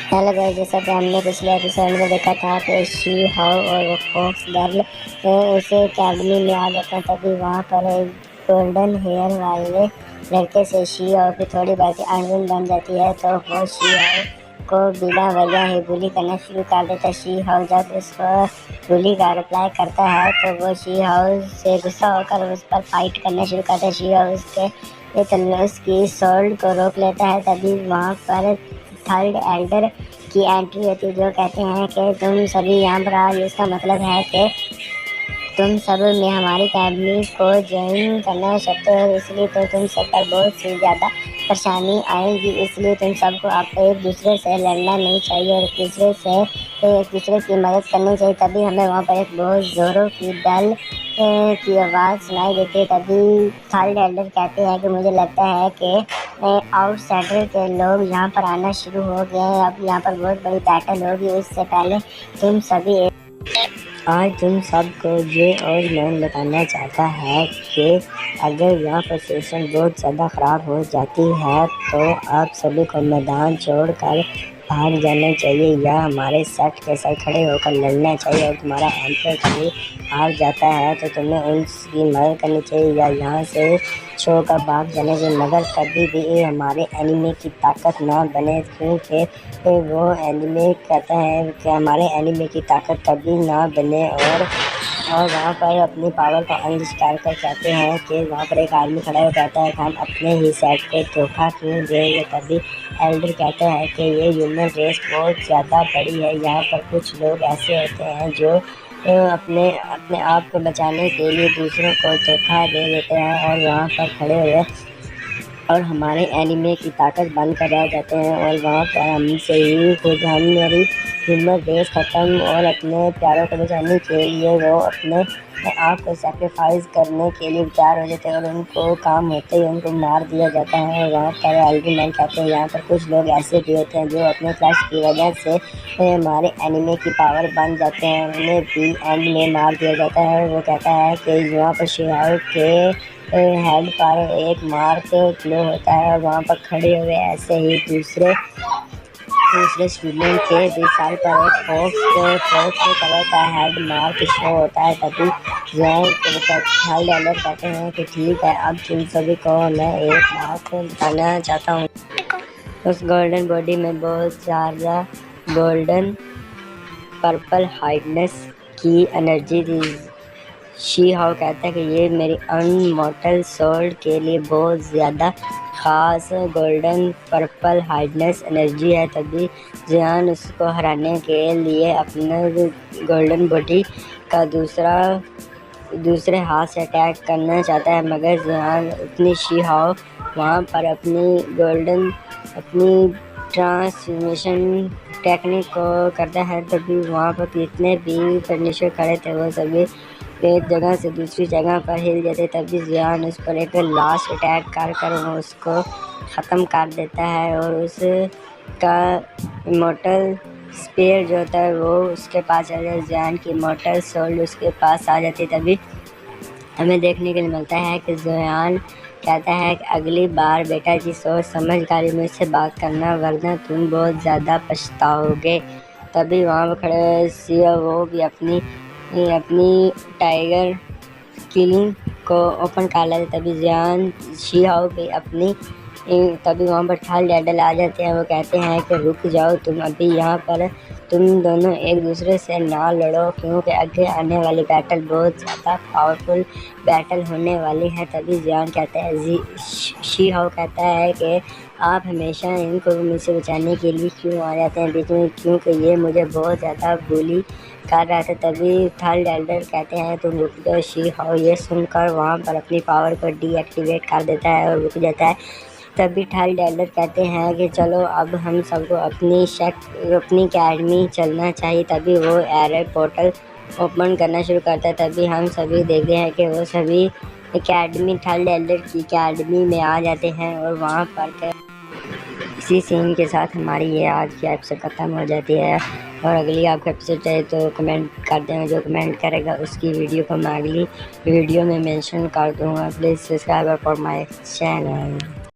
Hello guys, जैसा कि हमने पिछले एपिसोड में देखा था कि शी हाउ और वो फॉक्स गर्ल उस अकेडमी में आ जाते हैं। तभी वहाँ पर एक गोल्डन हेयर वाले लड़के से शी हाउ की थोड़ी बातें अनबन बन जाती है, तो वो शी हाउ को बिना वजह ही बुली करना शुरू कर देता है। शी हाउ जब उस पर बुली का रिप्लाई करता है तो वो शी हाउ से गुस्सा होकर उस पर फाइट करना शुरू करता है। शी हाउ उसकी सोल्ड को रोक लेता है। तभी वहाँ पर थर्ड एल्डर की एंट्री होती है, जो कहते हैं कि तुम सभी यहाँ पर आ, इसका मतलब है कि तुम सब में हमारी अकेडमी को ज्वाइन करना चाहते हो, इसलिए तो तुम सब पर बहुत सी ज़्यादा परेशानी आएगी। इसलिए तुम सबको आपको एक दूसरे से लड़ना नहीं चाहिए और एक दूसरे की मदद करनी चाहिए। तभी हमें वहाँ पर एक बहुत ज़ोरों की बेल की आवाज़ सुनाई देती है। तभी थर्ड एल्डर कहते हैं कि मुझे लगता है कि आउटसाइडर के लोग यहाँ पर आना शुरू हो गए हैं। अब यहाँ पर बहुत बड़ी बैटल होगी। उससे पहले तुम सभी आज तुम सबको ये और मैं बताना चाहता है कि अगर यहाँ पर सिचुएशन बहुत ज़्यादा ख़राब हो जाती है तो आप सभी को मैदान छोड़कर भाग जाना चाहिए या हमारे सेट के साथ खड़े होकर लड़ना चाहिए। और तुम्हारा एम्पर कभी हार जाता है तो तुम्हें उसकी मदद करनी चाहिए या यहाँ से छोड़कर भाग जाना चाहिए, मगर कभी भी हमारे एनिमी की ताकत ना बने, क्योंकि वो एनिमी कहता है कि हमारे एनिमी की ताकत कभी ना बने। और वहाँ पर अपनी पावर को अनलिस्टार कर कहते हैं कि वहाँ पर एक आदमी खड़ा हो कहता है कि हम अपने ही सेट को धोखा क्यों देंगे। तभी एल्डर कहता है कि ये ह्यूमन रेस बहुत ज़्यादा बड़ी है। यहाँ पर कुछ लोग ऐसे होते हैं जो अपने आप को बचाने के लिए दूसरों को धोखा दे देते हैं और वहाँ पर खड़े हुए और हमारे एनिमी की ताकत बंद कर रह जाते हैं। और वहाँ पर हमसे ही खुद हमारी ह्यूमन रेस ख़त्म और अपने प्यारों को बचाने के लिए वो अपने आप को सेक्रीफाइस करने के लिए तैयार हो जाते हैं और उनको काम होते ही उनको मार दिया जाता है। और वहाँ पर आर्गूमेंट कहते हैं यहाँ पर कुछ लोग ऐसे भी होते हैं जो अपने क्लश की वजह से हमारे एनिमी की पावर बन जाते हैं, उन्हें भी एंड में मार दिया जाता है। वो कहता है कि यहाँ पर शिहाउ के हेड पर एक मार्क ग्लो होता है और वहाँ पर खड़े हुए ऐसे ही दूसरे स्टूडेंट के भी साल पर एक फोक्स कलर का हेड मार्क शो होता है। तभी थर्ड एल्डर कहते हैं कि ठीक है, अब तुम सभी को मैं एक बात बताना चाहता हूँ। उस गोल्डन बॉडी में बहुत ज़्यादा गोल्डन पर्पल हाइटनेस की एनर्जी थी। शी हाउ कहता है कि ये मेरी अनमॉर्टल सोल के लिए बहुत ज़्यादा ख़ास गोल्डन पर्पल हाइडनेस एनर्जी है। तभी जियान उसको हराने के लिए अपने गोल्डन बॉडी का दूसरे हाथ से अटैक करना चाहता है, मगर जियान अपनी शी हाउ वहाँ पर अपनी ट्रांसफॉर्मेशन टेक्निक को करता है। तभी वहाँ पर जितने भी फर्नीचर खड़े थे वो सभी एक जगह से दूसरी जगह पर हिल जाते। तभी जियान उस पर एक लास्ट अटैक कर वो उसको ख़त्म कर देता है और उसका इमोर्टल स्पेयर जो होता है वो उसके पास आ जाता है। जियान की इमोर्टल सोल उसके पास आ जाती है। तभी हमें देखने के लिए मिलता है कि जियान कहता है कि अगली बार बेटा जी सोच समझ कर मुझसे बात करना, वरना तुम बहुत ज़्यादा पछताओगे। तभी वहाँ पर खड़े सिया वो भी अपनी टाइगर किलिंग को ओपन कर लेते। तभी जियान शी हाउ भी तभी वहाँ पर थर्ड एल्डर आ जाते हैं। वो कहते हैं कि रुक जाओ, तुम अभी यहाँ पर तुम दोनों एक दूसरे से ना लड़ो, क्योंकि आगे आने वाली बैटल बहुत ज़्यादा पावरफुल बैटल होने वाली है। तभी जियान कहता है शी हाउ कहता है कि आप हमेशा इनको मुझसे बचाने के लिए क्यों आ जाते हैं बीच में, क्योंकि ये मुझे बहुत ज़्यादा बुली कर रहा था। तभी थर्ड एल्डर कहते हैं तुम रुक जाओ। शी हाउ ये सुनकर वहाँ पर अपनी पावर को डीएक्टिवेट कर देता है और रुक जाता है। तभी थर्ड एल्डर कहते हैं कि चलो अब हम सबको अपनी अकेडमी चलना चाहिए। तभी वो एरर पोर्टल ओपन करना शुरू करता है। तभी हम सभी देखते हैं कि वो सभी थर्ड एल्डर की अकेडमी में आ जाते हैं और वहाँ पर इसी सीन के साथ हमारी ये आज की एपिसोड ख़त्म हो जाती है। और अगली आपका एपिसोड चाहे तो कमेंट कर देना, जो कमेंट करेगा उसकी वीडियो को मैं अगली वीडियो में मेंशन कर दूँगा। Please subscribe for my channel.